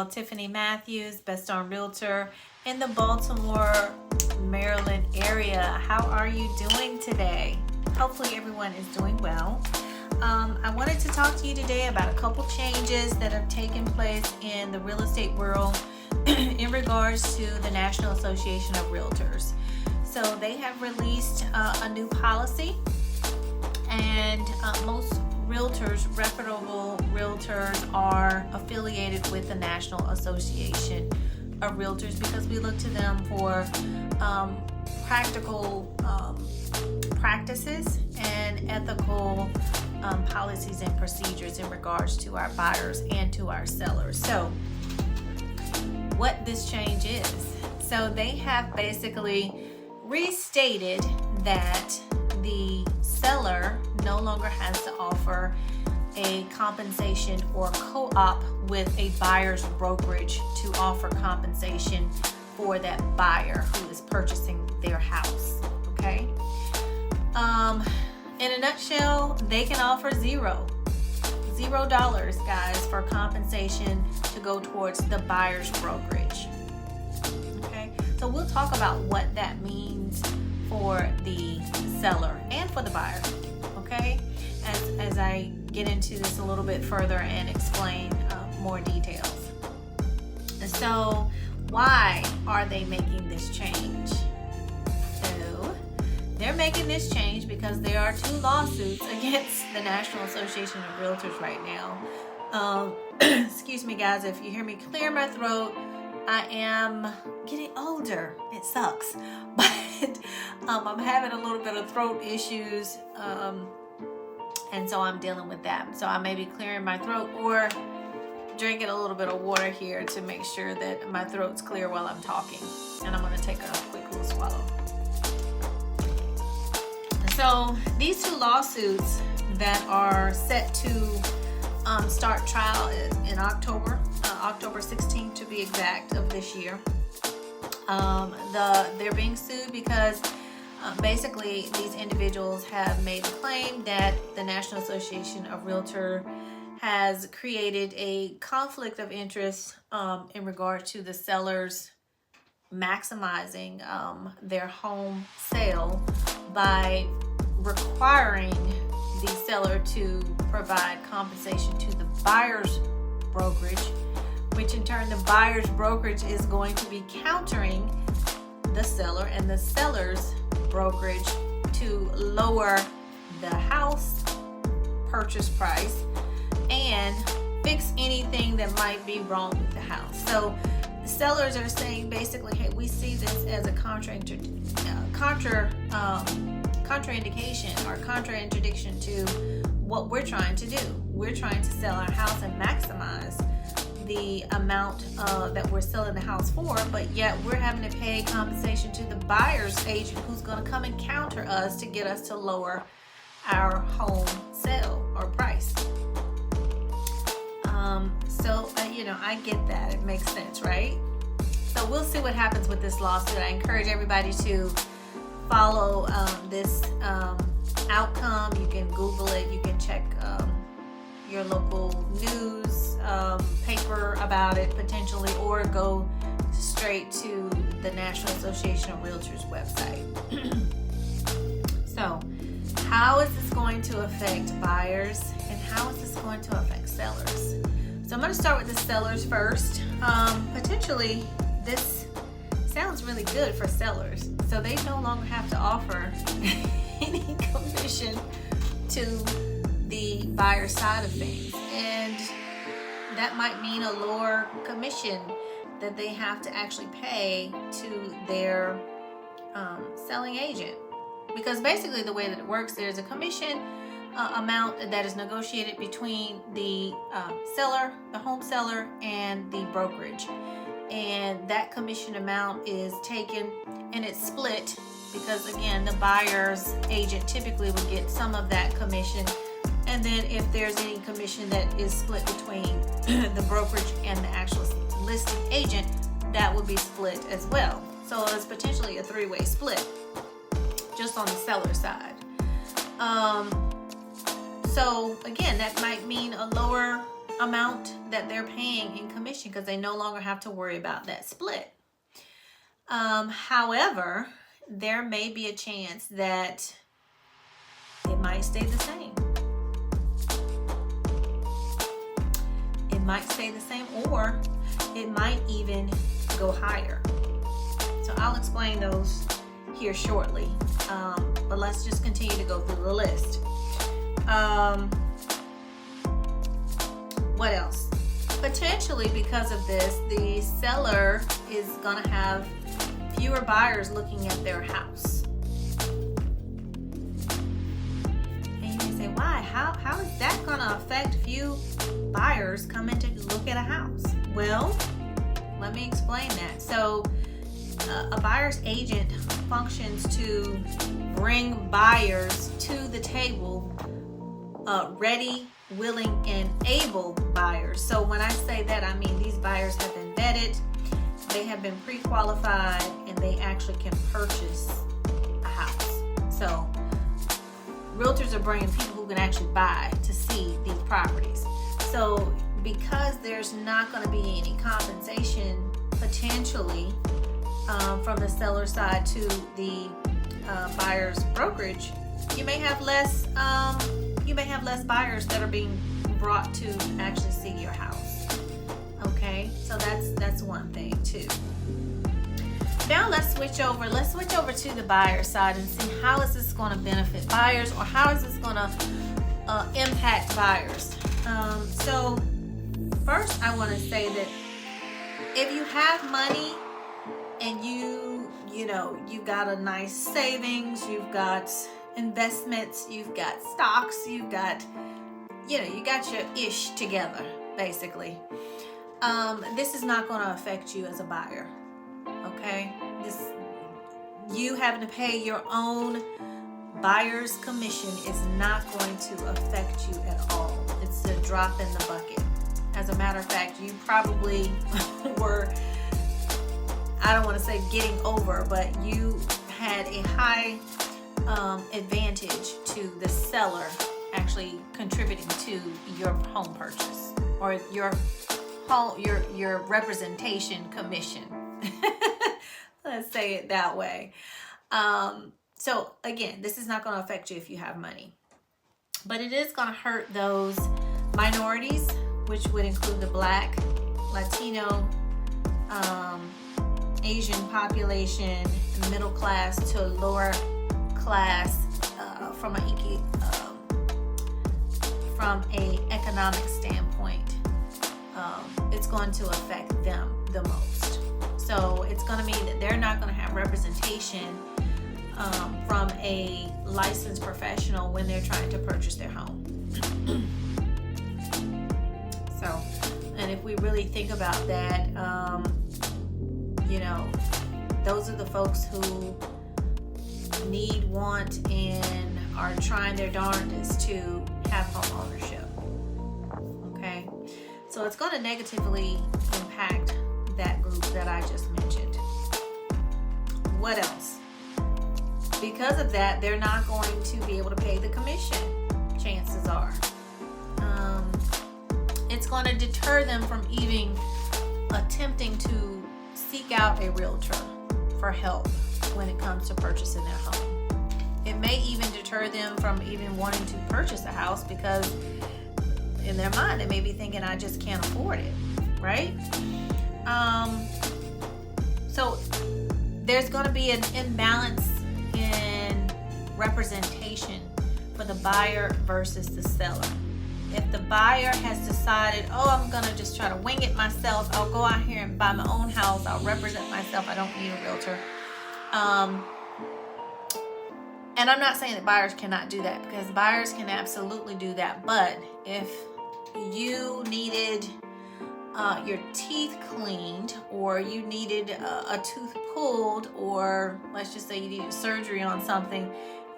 Tiffany Matthews, best-known realtor in the Baltimore, Maryland area. How are you doing today? Hopefully everyone is doing well. I wanted to talk to you today about a couple changes that have taken place in the real estate world in regards to the National Association of Realtors. So they have released a new policy, and most realtors, reputable realtors, are affiliated with the National Association of Realtors because we look to them for practical practices and ethical policies and procedures in regards to our buyers and to our sellers. So what this change is, so they have basically restated that the seller no longer has to offer a compensation or co-op with a buyer's brokerage to offer compensation for that buyer who is purchasing their house. Okay. In a nutshell, they can offer $0, guys, for compensation to go towards the buyer's brokerage. Okay. So we'll talk about what that means for the seller and for the buyer, okay, as I get into this a little bit further and explain more details. So why are they making this change? So they're making this change because there are 2 lawsuits against the National Association of Realtors right now. Excuse me, guys, if you hear me clear my throat. I am getting older. It sucks, but I'm having a little bit of throat issues, and so I'm dealing with that. So I may be clearing my throat or drinking a little bit of water here to make sure that my throat's clear while I'm talking. And I'm going to take a quick little swallow. So these 2 lawsuits that are set to start trial in October 16th to be exact of this year. They're being sued because basically these individuals have made a claim that the National Association of Realtors has created a conflict of interest in regard to the sellers maximizing their home sale by requiring the seller to provide compensation to the buyer's brokerage, which in turn the buyer's brokerage is going to be countering the seller and the seller's brokerage to lower the house purchase price and fix anything that might be wrong with the house. So the sellers are saying basically, hey, we see this as a contraindication or contraindiction to what we're trying to do. We're trying to sell our house and maximize the amount that we're selling the house for, but yet we're having to pay compensation to the buyer's agent who's going to come and counter us to get us to lower our home sale or price. I get that. It makes sense, right? So we'll see what happens with this lawsuit. I encourage everybody to follow this outcome. You can Google it. You can check your local news paper about it potentially, or go straight to the National Association of Realtors website. So how is this going to affect buyers and how is this going to affect sellers? So I'm going to start with the sellers first. Potentially this sounds really good for sellers. So they no longer have to offer any commission to the buyer side of things, and that might mean a lower commission that they have to actually pay to their selling agent, because basically the way that it works, there's a commission amount that is negotiated between the seller, the home seller, and the brokerage, and that commission amount is taken and it's split, because again the buyer's agent typically would get some of that commission, and then if there's any commission that is split between the brokerage and the actual listing agent, that would be split as well. So it's potentially a 3-way split just on the seller side. So again, that might mean a lower amount that they're paying in commission because they no longer have to worry about that split. However, there may be a chance that it might stay the same. It might stay the same, or it might even go higher. So I'll explain those here shortly. But let's just continue to go through the list. What else? Potentially because of this, the seller is going to have fewer buyers looking at their house. And you may say, why? How is that going to affect few buyers coming to look at a house? Well, let me explain that. So a buyer's agent functions to bring buyers to the table, ready, willing, and able buyers. So when I say that, I mean these buyers have been vetted, they have been pre-qualified, and they actually can purchase a house. So realtors are bringing people who can actually buy to see these properties. So because there's not going to be any compensation potentially from the seller side to the buyer's brokerage, you may have less buyers that are being brought to actually see your house. Okay, so that's one thing too. Now let's switch over to the buyer side and see how is this going to benefit buyers, or how is this going to impact buyers. So first I want to say that if you have money and you've got a nice savings, you've got investments, you've got stocks, you got your ish together, basically. This is not going to affect you as a buyer. Okay? You having to pay your own buyer's commission is not going to affect you at all. It's a drop in the bucket. As a matter of fact, you probably were, I don't want to say getting over, but you had a high advantage to the seller actually contributing to your home purchase, or your representation commission. Let's say it that way. So again, this is not going to affect you if you have money, but it is going to hurt those minorities, which would include the Black, Latino, Asian population, middle class to lower class, from a economic standpoint. It's going to affect them the most. So it's going to mean that they're not going to have representation from a licensed professional when they're trying to purchase their home. So, and if we really think about that, those are the folks who need, want, and are trying their darndest to have home ownership. Okay, so it's going to negatively impact that group that I just mentioned. What else? Because of that, they're not going to be able to pay the commission, chances are. It's going to deter them from even attempting to seek out a realtor for help when it comes to purchasing their home. It may even deter them from even wanting to purchase a house because in their mind they may be thinking, I just can't afford it, right? So there's going to be an imbalance in representation for the buyer versus the seller. If the buyer has decided, I'm going to just try to wing it myself, I'll go out here and buy my own house, I'll represent myself, I don't need a realtor. And I'm not saying that buyers cannot do that, because buyers can absolutely do that. But if you needed your teeth cleaned, or you needed a tooth pulled, or let's just say you needed surgery on something,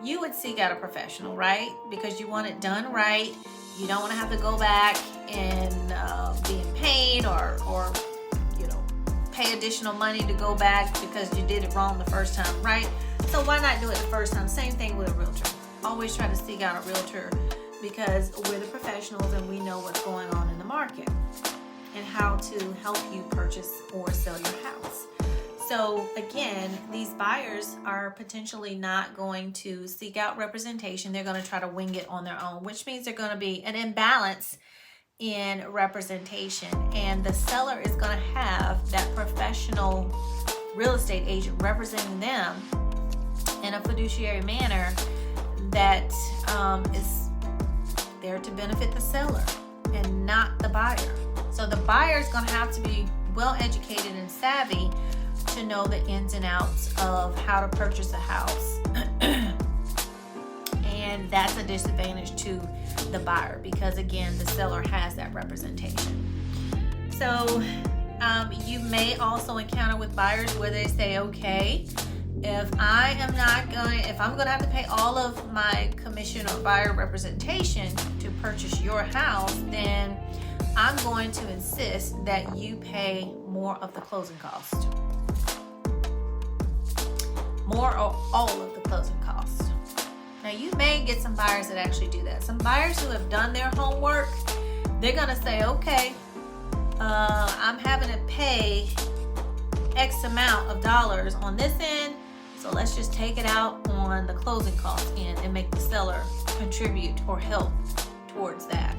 you would seek out a professional, right? Because you want it done right. You don't want to have to go back and be in pain or pay additional money to go back because you did it wrong the first time, right? So why not do it the first time? Same thing with a realtor. Always try to seek out a realtor because we're the professionals and we know what's going on in the market and how to help you purchase or sell your house. So again, these buyers are potentially not going to seek out representation. They're going to try to wing it on their own, which means they're going to be an imbalance in representation, and the seller is going to have that professional real estate agent representing them in a fiduciary manner that is there to benefit the seller and not the buyer. So the buyer is going to have to be well educated and savvy to know the ins and outs of how to purchase a house. And that's a disadvantage to the buyer because, again, the seller has that representation. So you may also encounter with buyers where they say, okay, if I'm going to have to pay all of my commission or buyer representation to purchase your house, then I'm going to insist that you pay more of the closing cost. More or all of the closing costs. Now you may get some buyers that actually do that. Some buyers who have done their homework, they're gonna say, okay, I'm having to pay X amount of dollars on this end, so let's just take it out on the closing cost end and make the seller contribute or help towards that.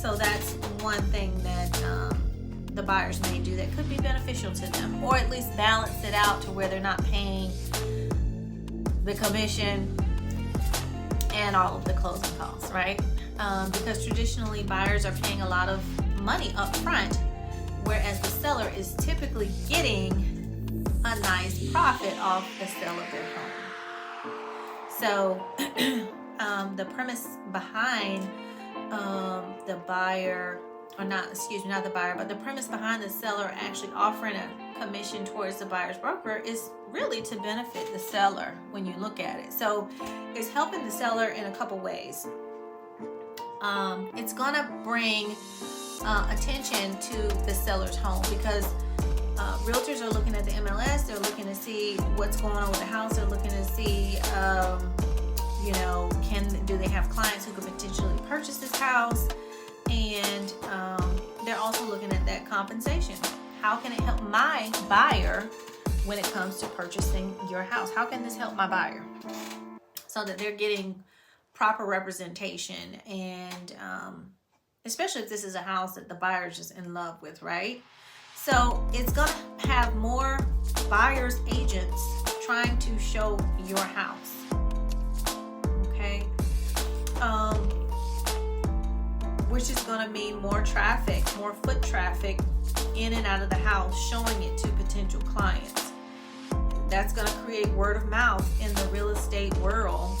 So that's one thing that the buyers may do that could be beneficial to them, or at least balance it out to where they're not paying the commission and all of the closing costs, right? Because traditionally buyers are paying a lot of money up front, whereas the seller is typically getting a nice profit off the sale of their home. So the premise behind the buyer, or not the buyer, but the premise behind the seller actually offering a commission towards the buyer's broker is really to benefit the seller when you look at it. So it's helping the seller in a couple ways. It's gonna bring attention to the seller's home because realtors are looking at the MLS, they're looking to see what's going on with the house, they're looking to see do they have clients who could potentially purchase this house, and they're also looking at that compensation. How can it help my buyer when it comes to purchasing your house? How can this help my buyer so that they're getting proper representation, and especially if this is a house that the buyer is just in love with, right? So it's going to have more buyer's agents trying to show your house. Okay? Which is going to mean more traffic, more foot traffic in and out of the house, showing it to potential clients. That's going to create word of mouth in the real estate world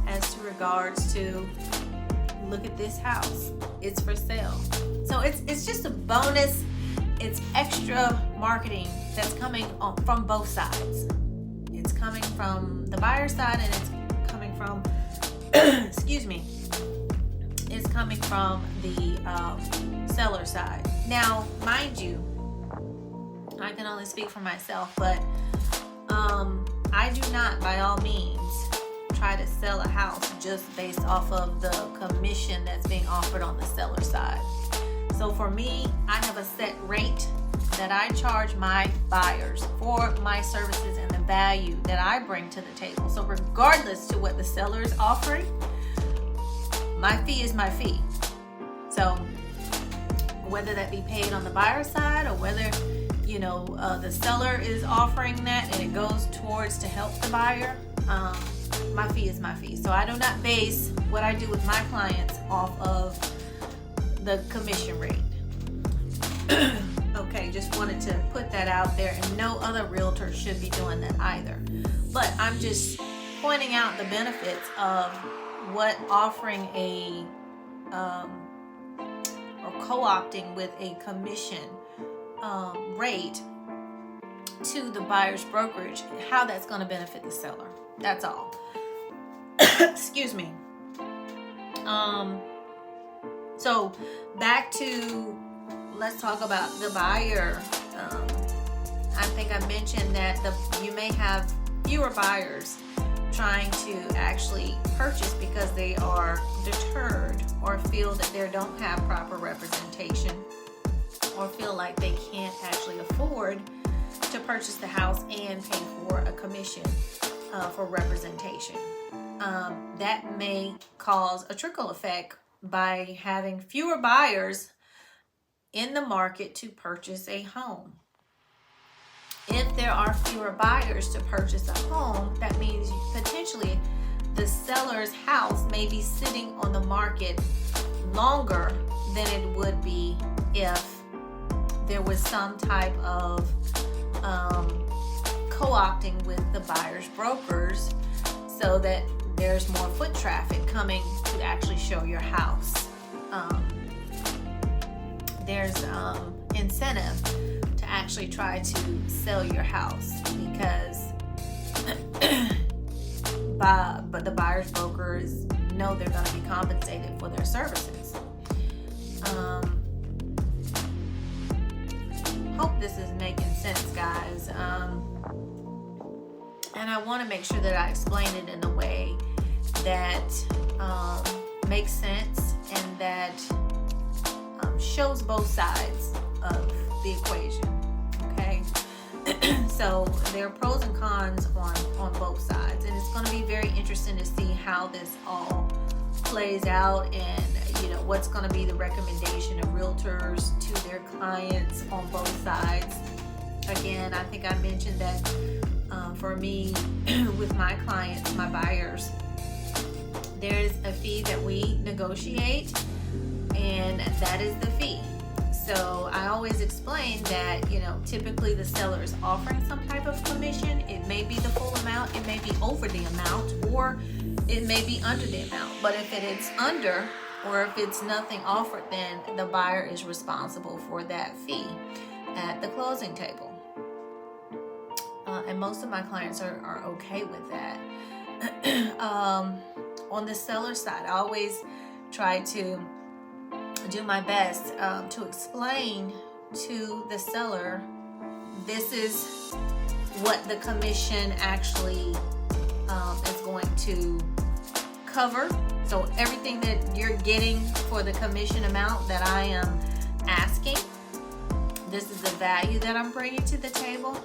as to regards to, look at this house, it's for sale. So it's just a bonus. It's extra marketing that's coming from both sides. It's coming from the buyer side, and it's coming from it's coming from the seller side. Now, mind you, I can only speak for myself, but I do not, by all means, try to sell a house just based off of the commission that's being offered on the seller side. So for me, I have a set rate that I charge my buyers for my services and the value that I bring to the table. So regardless to what the seller is offering, my fee is my fee. So whether that be paid on the buyer side, or whether the seller is offering that and it goes towards to help the buyer, my fee is my fee. So I do not base what I do with my clients off of the commission rate. Okay, just wanted to put that out there, and no other realtor should be doing that either. But I'm just pointing out the benefits of what offering or co-opting with a commission rate to the buyer's brokerage, how that's going to benefit the seller. That's all. Excuse me. So back to, let's talk about the buyer. I think I mentioned that you may have fewer buyers trying to actually purchase because they are deterred or feel that they don't have proper representation or feel like they can't actually afford to purchase the house and pay for a commission for representation. That may cause a trickle effect by having fewer buyers in the market to purchase a home. If there are fewer buyers to purchase a home, that means potentially the seller's house may be sitting on the market longer than it would be if there was some type of co-opting with the buyer's brokers so that there's more foot traffic coming to actually show your house. There's incentive to actually try to sell your house because but the buyer's brokers know they're going to be compensated for their services. Hope this is making sense, guys. And I want to make sure that I explain it in a way that makes sense and that shows both sides of the equation. Okay, so there are pros and cons on both sides, and it's going to be very interesting to see how this all plays out, and what's going to be the recommendation of realtors to their clients on both sides. Again, I think I mentioned that for me, with my clients, my buyers, there's a fee that we negotiate, and that is the fee. So I always explain that, typically the seller is offering some type of commission. It may be the full amount, it may be over the amount, or it may be under the amount. But if it is under, or if it's nothing offered, then the buyer is responsible for that fee at the closing table. And most of my clients are okay with that. On the seller side, I always try to do my best to explain to the seller, this is what the commission actually is going to cover. So everything that you're getting for the commission amount that I am asking, this is the value that I'm bringing to the table,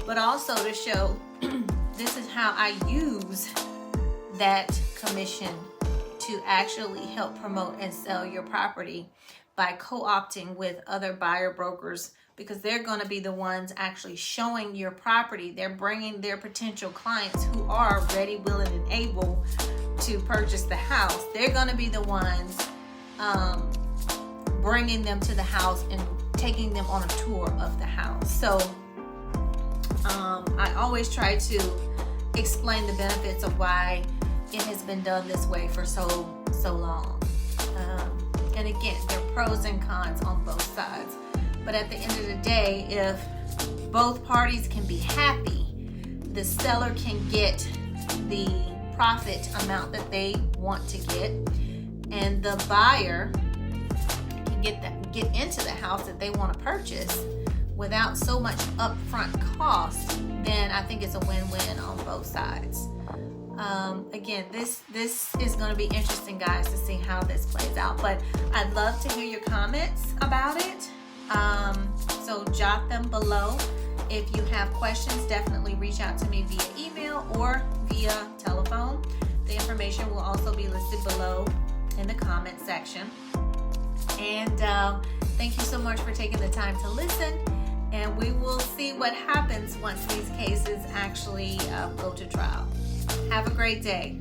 but also to show this is how I use that commission to actually help promote and sell your property by co-opting with other buyer brokers, because they're going to be the ones actually showing your property. They're bringing their potential clients who are ready, willing, and able to purchase the house. They're going to be the ones bringing them to the house and taking them on a tour of the house. So I always try to explain the benefits of why it has been done this way for so long. And again, there are pros and cons on both sides. But at the end of the day, if both parties can be happy, the seller can get the profit amount that they want to get, and the buyer can get into the house that they want to purchase without so much upfront cost, then I think it's a win-win on both sides. Again, this is going to be interesting, guys, to see how this plays out, but I'd love to hear your comments about it. So jot them below. If you have questions, definitely reach out to me via email or via telephone. The information will also be listed below in the comment section. And thank you so much for taking the time to listen, and we will see what happens once these cases actually go to trial. Have a great day.